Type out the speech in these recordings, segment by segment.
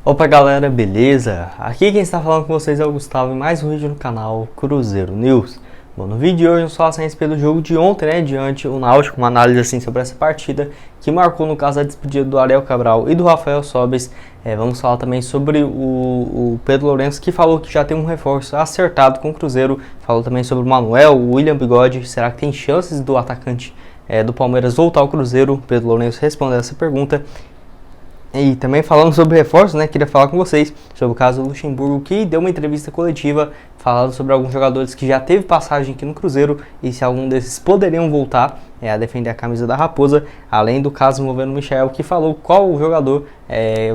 Opa galera, beleza? Aqui quem está falando com vocês é o Gustavo e mais um vídeo no canal Cruzeiro News. Bom, no vídeo de hoje eu só a respeito do jogo de ontem, né, diante o Náutico, uma análise assim sobre essa partida que marcou no caso a despedida do Ariel Cabral e do Rafael Sobis. Vamos falar também sobre o Pedro Lourenço, que falou que já tem um reforço acertado com o Cruzeiro. Falou também sobre o Manuel, o William Bigode. Será que tem chances do atacante do Palmeiras voltar ao Cruzeiro? O Pedro Lourenço respondeu essa pergunta. E também falando sobre reforços, né, queria falar com vocês sobre o caso do Luxemburgo, que deu uma entrevista coletiva falando sobre alguns jogadores que já teve passagem aqui no Cruzeiro e se algum desses poderiam voltar a defender a camisa da Raposa, além do caso envolvendo o Michel, que falou qual o jogador,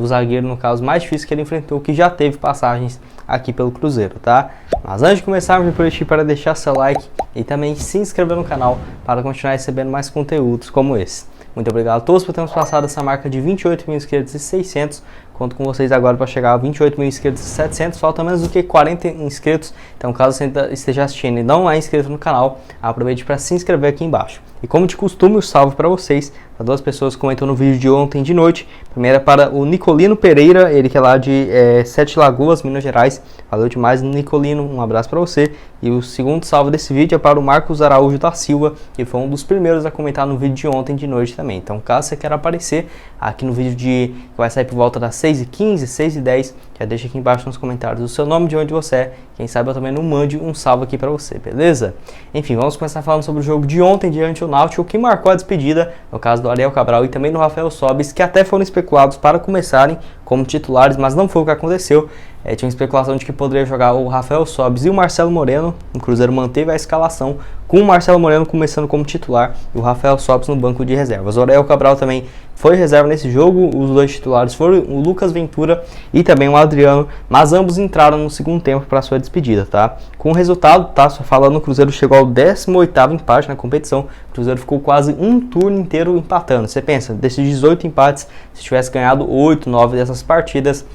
o zagueiro no caso mais difícil que ele enfrentou, que já teve passagens aqui pelo Cruzeiro, tá? Mas antes de começar, eu pedir para deixar seu like e também se inscrever no canal para continuar recebendo mais conteúdos como esse. Muito obrigado a todos por termos passado essa marca de 28 mil inscritos e 600. Conto com vocês agora para chegar a 28 mil inscritos e 700. Falta menos do que 40 inscritos. Então, caso você esteja assistindo e não é inscrito no canal, aproveite para se inscrever aqui embaixo. E como de costume, um salve para vocês, para duas pessoas que comentam no vídeo de ontem de noite. Primeira para o Nicolino Pereira, ele que é lá de Sete Lagoas, Minas Gerais. Valeu demais, Nicolino, um abraço para você. E o segundo salve desse vídeo é para o Marcos Araújo da Silva, que foi um dos primeiros a comentar no vídeo de ontem de noite também. Então, caso você queira aparecer aqui no vídeo que vai sair por volta das 6h15, 6h10, já deixa aqui embaixo nos comentários o seu nome, de onde você é. Quem sabe eu também não mande um salve aqui para você, beleza? Enfim, vamos começar falando sobre o jogo de ontem diante do Náutico, que marcou a despedida, no caso do Ariel Cabral e também do Rafael Sobis, que até foram especulados para começarem como titulares, mas não foi o que aconteceu. Tinha uma especulação de que poderia jogar o Rafael Sobis e o Marcelo Moreno. O Cruzeiro manteve a escalação com o Marcelo Moreno começando como titular e o Rafael Sobis no banco de reservas. O Ariel Cabral também foi reserva nesse jogo. Os dois titulares foram o Lucas Ventura e também o Adriano, mas ambos entraram no segundo tempo para sua despedida, tá? Com o resultado, tá? Só falando, o Cruzeiro chegou ao 18º empate na competição. O Cruzeiro ficou quase um turno inteiro empatando. Você pensa, desses 18 empates, se tivesse ganhado 8, 9 dessas partidas,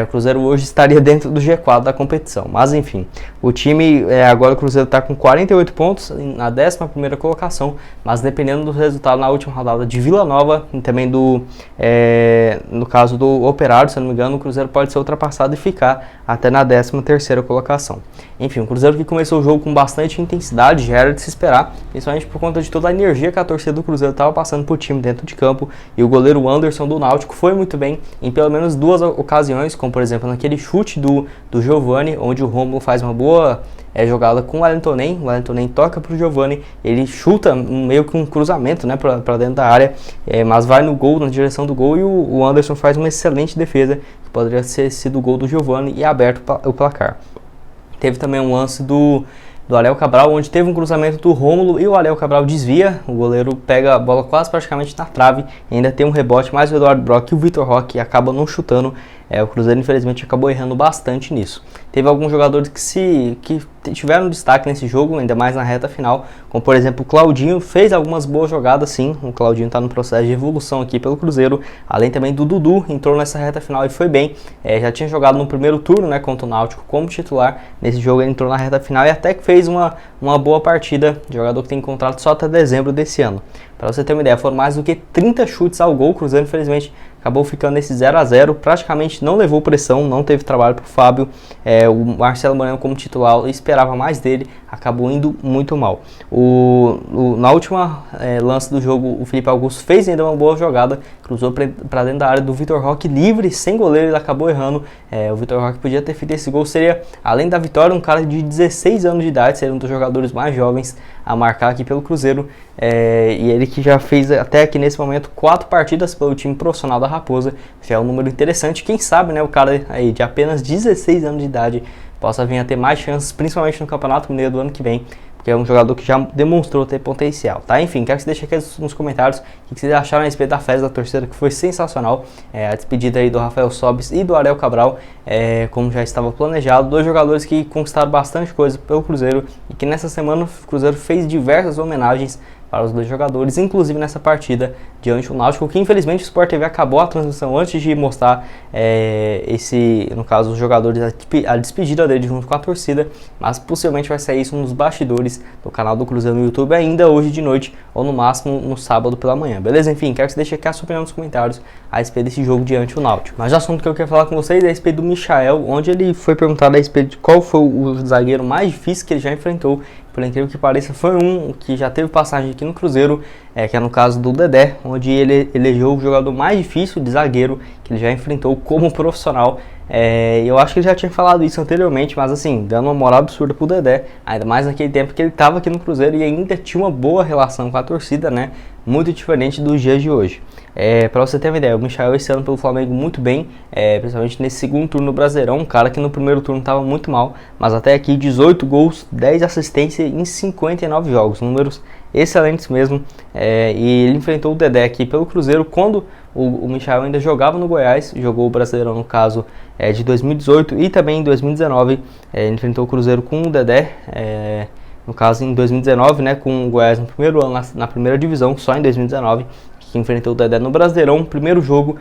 o Cruzeiro hoje estaria dentro do G4 da competição. Mas enfim, o time, agora o Cruzeiro está com 48 pontos na 11ª colocação, mas dependendo do resultado na última rodada de Vila Nova e também no caso do Operário, se eu não me engano, o Cruzeiro pode ser ultrapassado e ficar até na 13ª colocação. Enfim, o Cruzeiro que começou o jogo com bastante intensidade, já era de se esperar, principalmente por conta de toda a energia que a torcida do Cruzeiro estava passando para o time dentro de campo, e o goleiro Anderson do Náutico foi muito bem em pelo menos duas ocasiões, como por exemplo naquele chute do Giovani, onde o Rômulo faz uma boa jogada com o Wellington Nem toca para o Giovani, ele chuta meio que um cruzamento, né, para dentro da área, mas vai no gol, na direção do gol, e o Anderson faz uma excelente defesa, que poderia ter sido o gol do Giovani e aberto o placar. Teve também um lance do Ariel Cabral, onde teve um cruzamento do Rômulo e o Ariel Cabral desvia, o goleiro pega a bola quase praticamente na trave, e ainda tem um rebote, mas o Eduardo Brock e o Vitor Roque acabam não chutando. O Cruzeiro infelizmente acabou errando bastante nisso. Teve alguns jogadores que tiveram destaque nesse jogo, ainda mais na reta final, como por exemplo o Claudinho, fez algumas boas jogadas sim. O Claudinho está no processo de evolução aqui pelo Cruzeiro, além também do Dudu, entrou nessa reta final e foi bem. Já tinha jogado no primeiro turno, né, contra o Náutico como titular, nesse jogo ele entrou na reta final e até que fez uma boa partida, jogador que tem contrato só até dezembro desse ano. Para você ter uma ideia, foram mais do que 30 chutes ao gol. O Cruzeiro infelizmente acabou ficando nesse 0-0, praticamente não levou pressão, não teve trabalho para o Fábio. O Marcelo Moreno como titular, eu esperava mais dele, acabou indo muito mal. Na última lance do jogo, o Felipe Augusto fez ainda uma boa jogada, cruzou para dentro da área do Vitor Roque, livre, sem goleiro, ele acabou errando. O Vitor Roque podia ter feito esse gol, seria, além da vitória, um cara de 16 anos de idade, seria um dos jogadores mais jovens a marcar aqui pelo Cruzeiro, e ele que já fez até aqui nesse momento 4 partidas pelo time profissional da Raposa, já é um número interessante. Quem sabe, né, o cara aí de apenas 16 anos de idade possa vir a ter mais chances, principalmente no Campeonato Mineiro do ano que vem, porque é um jogador que já demonstrou ter potencial, tá? Enfim, quero que você deixe aqui nos comentários o que vocês acharam a respeito da festa da torcida, que foi sensacional. A despedida aí do Rafael Sobis e do Ariel Cabral, como já estava planejado, dois jogadores que conquistaram bastante coisa pelo Cruzeiro e que nessa semana o Cruzeiro fez diversas homenagens para os dois jogadores, inclusive nessa partida diante do Náutico, que infelizmente o Sport TV acabou a transmissão antes de mostrar no caso, os jogadores, a despedida dele junto com a torcida, mas possivelmente vai sair isso nos bastidores do canal do Cruzeiro no YouTube ainda hoje de noite, ou no máximo no sábado pela manhã, beleza? Enfim, quero que você deixe aqui a sua opinião nos comentários a respeito desse jogo diante do Náutico. Mas o assunto que eu quero falar com vocês é a respeito do Michael, onde ele foi perguntado a respeito de qual foi o zagueiro mais difícil que ele já enfrentou. Por incrível que pareça, foi um que já teve passagem aqui no Cruzeiro, que é no caso do Dedé, onde ele elegeu o jogador mais difícil de zagueiro que ele já enfrentou como profissional. Eu acho que ele já tinha falado isso anteriormente, mas assim, dando uma moral absurda pro Dedé, ainda mais naquele tempo que ele estava aqui no Cruzeiro e ainda tinha uma boa relação com a torcida, né? Muito diferente dos dias de hoje. Para você ter uma ideia, o Michael esse ano pelo Flamengo muito bem, principalmente nesse segundo turno do Brasileirão, um cara que no primeiro turno estava muito mal, mas até aqui 18 gols, 10 assistências em 59 jogos, números excelentes mesmo, e ele enfrentou o Dedé aqui pelo Cruzeiro quando o Michael ainda jogava no Goiás, jogou o Brasileirão no caso de 2018 e também em 2019, ele enfrentou o Cruzeiro com o Dedé, no caso em 2019, né, com o Goiás no primeiro ano na primeira divisão, só em 2019, que enfrentou o Dedé no Brasileirão, primeiro jogo,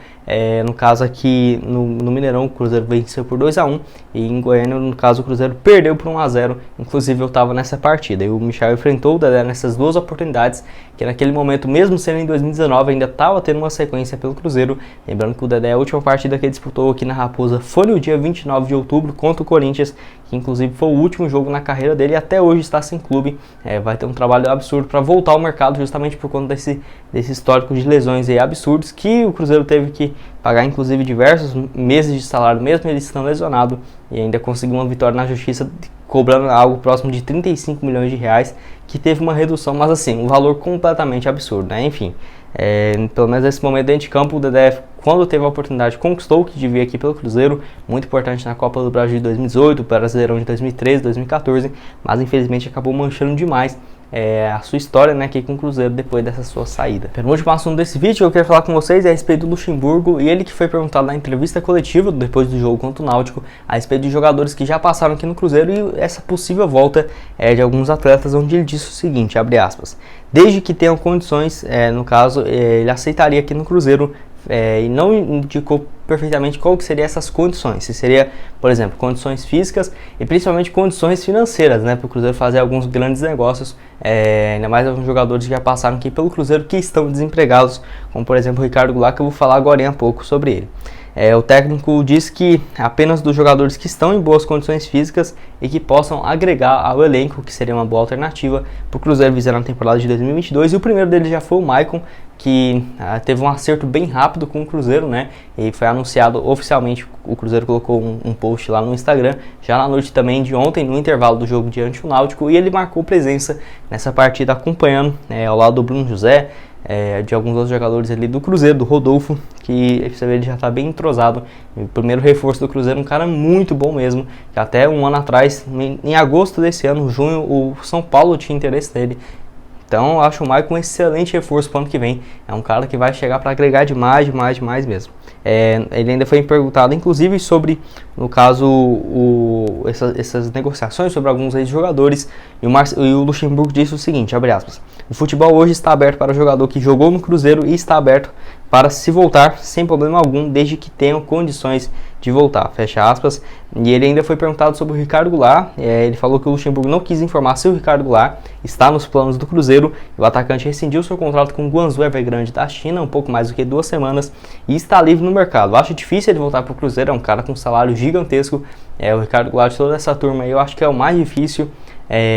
no caso aqui no Mineirão, o Cruzeiro venceu por 2-1, e em Goiânia, no caso, o Cruzeiro perdeu por 1-0, inclusive eu estava nessa partida, e o Michael enfrentou o Dedé nessas duas oportunidades, que naquele momento, mesmo sendo em 2019, ainda estava tendo uma sequência pelo Cruzeiro, lembrando que o Dedé, a última partida que ele disputou aqui na Raposa foi no dia 29 de outubro contra o Corinthians, que inclusive foi o último jogo na carreira dele e até hoje está sem clube, vai ter um trabalho absurdo para voltar ao mercado justamente por conta desse histórico de lesões aí absurdos que o Cruzeiro teve que pagar inclusive diversos meses de salário mesmo ele estando lesionado e ainda conseguiu uma vitória na justiça cobrando algo próximo de 35 milhões de reais, que teve uma redução, mas assim, um valor completamente absurdo, né? Enfim, pelo menos nesse momento dentro de campo, o Dedé, quando teve a oportunidade, conquistou o que devia aqui pelo Cruzeiro, muito importante na Copa do Brasil de 2018, Brasileirão de 2013, 2014, mas infelizmente acabou manchando demais a sua história, né, aqui com o Cruzeiro depois dessa sua saída. Penúltimo assunto desse vídeo eu quero falar com vocês é a respeito do Luxemburgo, e ele que foi perguntado na entrevista coletiva depois do jogo contra o Náutico a respeito de jogadores que já passaram aqui no Cruzeiro e essa possível volta de alguns atletas, onde ele disse o seguinte, abre aspas, desde que tenham condições, no caso, ele aceitaria aqui no Cruzeiro, e não indicou perfeitamente qual que seria essas condições, se seria, por exemplo, condições físicas e principalmente condições financeiras, né, para o Cruzeiro fazer alguns grandes negócios, ainda mais alguns jogadores que já passaram aqui pelo Cruzeiro que estão desempregados, como por exemplo o Ricardo Goulart, que eu vou falar agora há pouco sobre ele. O técnico diz que apenas dos jogadores que estão em boas condições físicas e que possam agregar ao elenco, que seria uma boa alternativa para o Cruzeiro visar na temporada de 2022, e o primeiro dele já foi o Maicon, que teve um acerto bem rápido com o Cruzeiro, né, e foi anunciado oficialmente, o Cruzeiro colocou um post lá no Instagram, já na noite também de ontem, no intervalo do jogo diante do Náutico, e ele marcou presença nessa partida acompanhando, ao lado do Bruno José, de alguns outros jogadores ali do Cruzeiro, do Rodolfo, que você vê, ele já está bem entrosado, o primeiro reforço do Cruzeiro, um cara muito bom mesmo, que até um ano atrás, em agosto desse ano, junho, o São Paulo tinha interesse nele. Então eu acho o Maicon um excelente reforço para o ano que vem, é um cara que vai chegar para agregar demais mesmo. Ele ainda foi perguntado inclusive sobre, no caso, essas negociações sobre alguns ex-jogadores, e o Luxemburgo disse o seguinte, abre aspas, o futebol hoje está aberto para o jogador que jogou no Cruzeiro e está aberto para se voltar sem problema algum, desde que tenham condições de voltar, fecha aspas. E ele ainda foi perguntado sobre o Ricardo Goulart, ele falou que o Luxemburgo não quis informar se o Ricardo Goulart está nos planos do Cruzeiro, o atacante rescindiu seu contrato com o Guangzhou Evergrande da China, um pouco mais do que 2 semanas, e está livre no mercado. Eu acho difícil ele voltar para o Cruzeiro, é um cara com um salário gigantesco, o Ricardo Goulart de toda essa turma aí, eu acho que é o mais difícil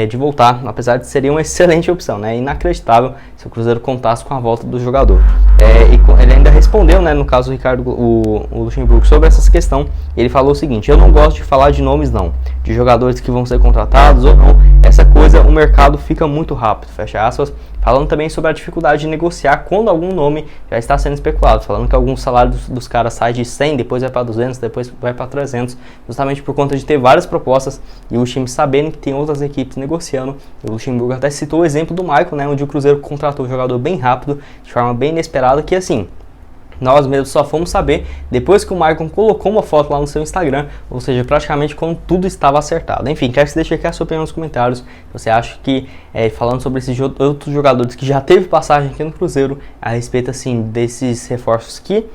de voltar, apesar de seria uma excelente opção, né? Inacreditável se o Cruzeiro contasse com a volta do jogador. E ele ainda respondeu, né, no caso o Luxemburgo, sobre essa questão. Ele falou o seguinte, eu não gosto de falar de nomes não, de jogadores que vão ser contratados ou não, essa coisa, o mercado fica muito rápido, fecha aspas, falando também sobre a dificuldade de negociar quando algum nome já está sendo especulado, falando que alguns salários dos caras saem de 100, depois vai para 200, depois vai para 300, justamente por conta de ter várias propostas e o time sabendo que tem outras equipes negociando. O Luxemburgo até citou o exemplo do Maicon, né, onde o Cruzeiro contratou um jogador bem rápido, de forma bem inesperada, que assim, nós mesmos só fomos saber depois que o Maicon colocou uma foto lá no seu Instagram, ou seja, praticamente quando tudo estava acertado. Enfim, quero que você deixe aqui a sua opinião nos comentários. Você acha que, falando sobre esses outros jogadores que já teve passagem aqui no Cruzeiro, a respeito assim desses reforços que,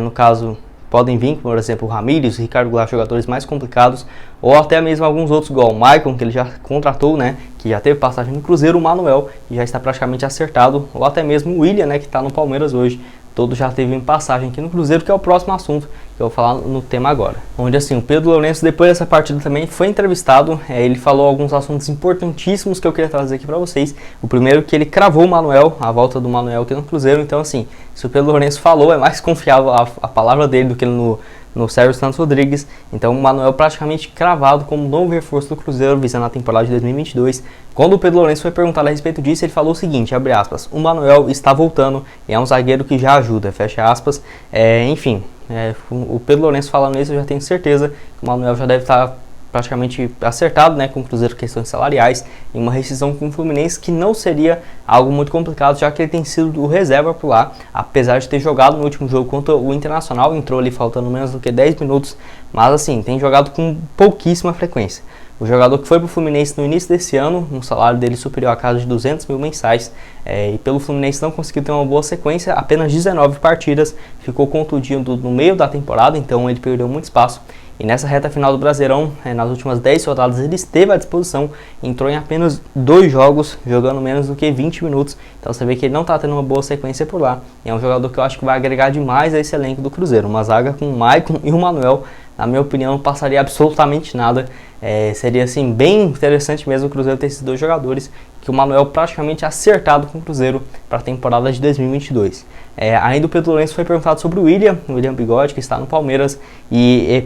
no caso, podem vir, por exemplo, o Ramírez, o Ricardo Goulart, jogadores mais complicados, ou até mesmo alguns outros, igual o Maicon, que ele já contratou, né, que já teve passagem no Cruzeiro, o Manuel, que já está praticamente acertado, ou até mesmo o William, né, que está no Palmeiras hoje. Todo já teve passagem aqui no Cruzeiro, que é o próximo assunto que eu vou falar no tema agora. Onde assim, o Pedro Lourenço, depois dessa partida também foi entrevistado, ele falou alguns assuntos importantíssimos que eu queria trazer aqui para vocês. O primeiro que ele cravou o Manuel, a volta do Manuel aqui no Cruzeiro, então assim, se o Pedro Lourenço falou, é mais confiável a palavra dele do que no Sérgio Santos Rodrigues. Então o Manuel praticamente cravado como novo reforço do Cruzeiro visando a temporada de 2022. Quando o Pedro Lourenço foi perguntado a respeito disso, ele falou o seguinte, abre aspas, o Manuel está voltando e é um zagueiro que já ajuda, fecha aspas. Enfim, o Pedro Lourenço falando isso, eu já tenho certeza que o Manuel já deve estar praticamente acertado, né, com o Cruzeiro, questões salariais, em uma rescisão com o Fluminense, que não seria algo muito complicado, já que ele tem sido o reserva por lá, apesar de ter jogado no último jogo contra o Internacional, entrou ali faltando menos do que 10 minutos, mas assim, tem jogado com pouquíssima frequência. O jogador que foi para o Fluminense no início desse ano, um salário dele superior a casa de 200 mil mensais, e pelo Fluminense não conseguiu ter uma boa sequência, apenas 19 partidas, ficou contundido no meio da temporada, então ele perdeu muito espaço. E nessa reta final do Brasileirão, nas últimas 10 rodadas, ele esteve à disposição, entrou em apenas 2 jogos, jogando menos do que 20 minutos. Então você vê que ele não está tendo uma boa sequência por lá. E é um jogador que eu acho que vai agregar demais a esse elenco do Cruzeiro. Uma zaga com o Maicon e o Manuel, na minha opinião, não passaria absolutamente nada. Seria assim bem interessante mesmo o Cruzeiro ter esses 2 jogadores, que o Manuel praticamente acertado com o Cruzeiro para a temporada de 2022. Ainda o Pedro Lourenço foi perguntado sobre o William Bigode, que está no Palmeiras, e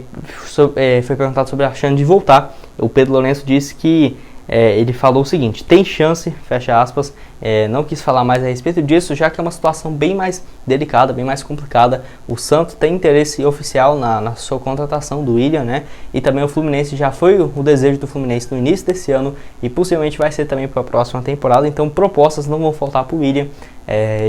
foi perguntado sobre a chance de voltar. O Pedro Lourenço disse que ele falou o seguinte, tem chance, fecha aspas, não quis falar mais a respeito disso, já que é uma situação bem mais delicada, bem mais complicada. O Santos tem interesse oficial na sua contratação do William, né? E também o Fluminense, já foi o desejo do Fluminense no início desse ano e possivelmente vai ser também para a próxima temporada, então propostas não vão faltar para o William.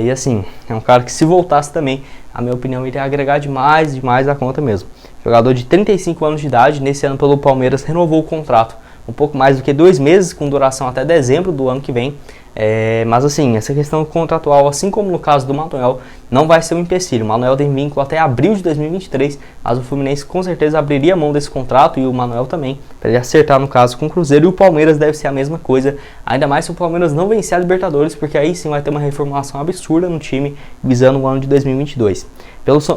E assim, é um cara que se voltasse também, a minha opinião, iria agregar demais a conta mesmo. Jogador de 35 anos de idade, nesse ano pelo Palmeiras renovou o contrato um pouco mais do que 2 meses, com duração até dezembro do ano que vem. Mas assim, essa questão contratual, assim como no caso do Manuel, não vai ser um empecilho. O Manuel tem vínculo até abril de 2023, mas o Fluminense com certeza abriria mão desse contrato, e o Manuel também, para ele acertar no caso com o Cruzeiro, e o Palmeiras deve ser a mesma coisa, ainda mais se o Palmeiras não vencer a Libertadores, porque aí sim vai ter uma reformulação absurda no time, visando o ano de 2022.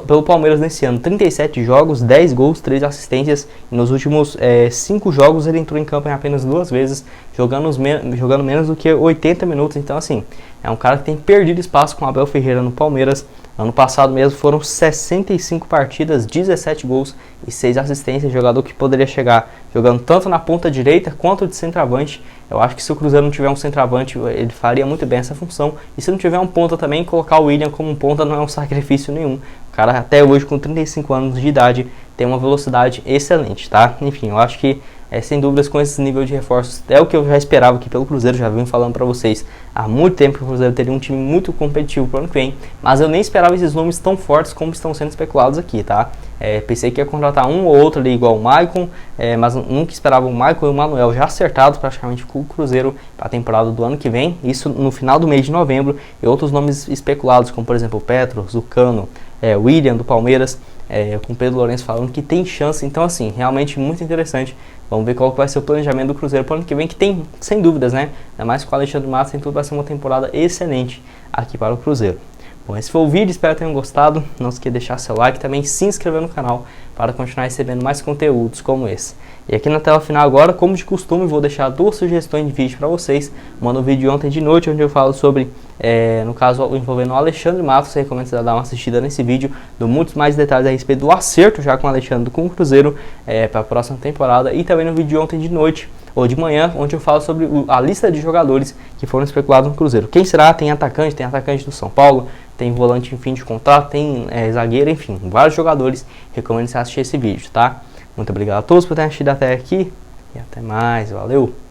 Pelo Palmeiras nesse ano, 37 jogos, 10 gols, 3 assistências, e nos últimos 5 jogos ele entrou em campo em apenas 2 vezes, jogando menos do que 80 minutos, então assim, é um cara que tem perdido espaço com o Abel Ferreira no Palmeiras. Ano passado mesmo foram 65 partidas, 17 gols e 6 assistências, jogador que poderia chegar jogando tanto na ponta direita quanto de centroavante. Eu acho que se o Cruzeiro não tiver um centroavante, ele faria muito bem essa função, e se não tiver um ponta também, colocar o William como um ponta não é um sacrifício nenhum. O cara até hoje com 35 anos de idade tem uma velocidade excelente, tá? Enfim, eu acho que sem dúvidas com esse nível de reforços é o que eu já esperava aqui pelo Cruzeiro, já vim falando para vocês há muito tempo que o Cruzeiro teria um time muito competitivo para o ano que vem, mas eu nem esperava esses nomes tão fortes como estão sendo especulados aqui, tá? Pensei que ia contratar um ou outro ali igual o Maicon, mas nunca esperava o Maicon e o Manuel já acertados praticamente com o Cruzeiro para a temporada do ano que vem, isso no final do mês de novembro, e outros nomes especulados como por exemplo o Petro, Zucano, William do Palmeiras, com o Pedro Lourenço falando que tem chance. Então assim, realmente muito interessante. Vamos ver qual vai ser o planejamento do Cruzeiro para o ano que vem, que tem, sem dúvidas, né? Ainda mais com o Alexandre Matos, tem tudo, vai ser uma temporada excelente aqui para o Cruzeiro. Bom, esse foi o vídeo, espero que tenham gostado. Não esqueça de deixar seu like e também se inscrever no canal para continuar recebendo mais conteúdos como esse. E aqui na tela final agora, como de costume, vou deixar 2 sugestões de vídeo para vocês. Mando um vídeo ontem de noite onde eu falo sobre, no caso envolvendo o Alexandre Matos. Recomendo você dar uma assistida nesse vídeo. Dou muitos mais detalhes a respeito do acerto já com o Alexandre com o Cruzeiro para a próxima temporada. E também no vídeo de ontem de noite ou de manhã, onde eu falo sobre a lista de jogadores que foram especulados no Cruzeiro. Quem será? Tem atacante do São Paulo, tem volante em fim de contrato, tem zagueiro, enfim, vários jogadores. Recomendo você assistir esse vídeo, tá? Muito obrigado a todos por terem assistido até aqui e até mais, valeu!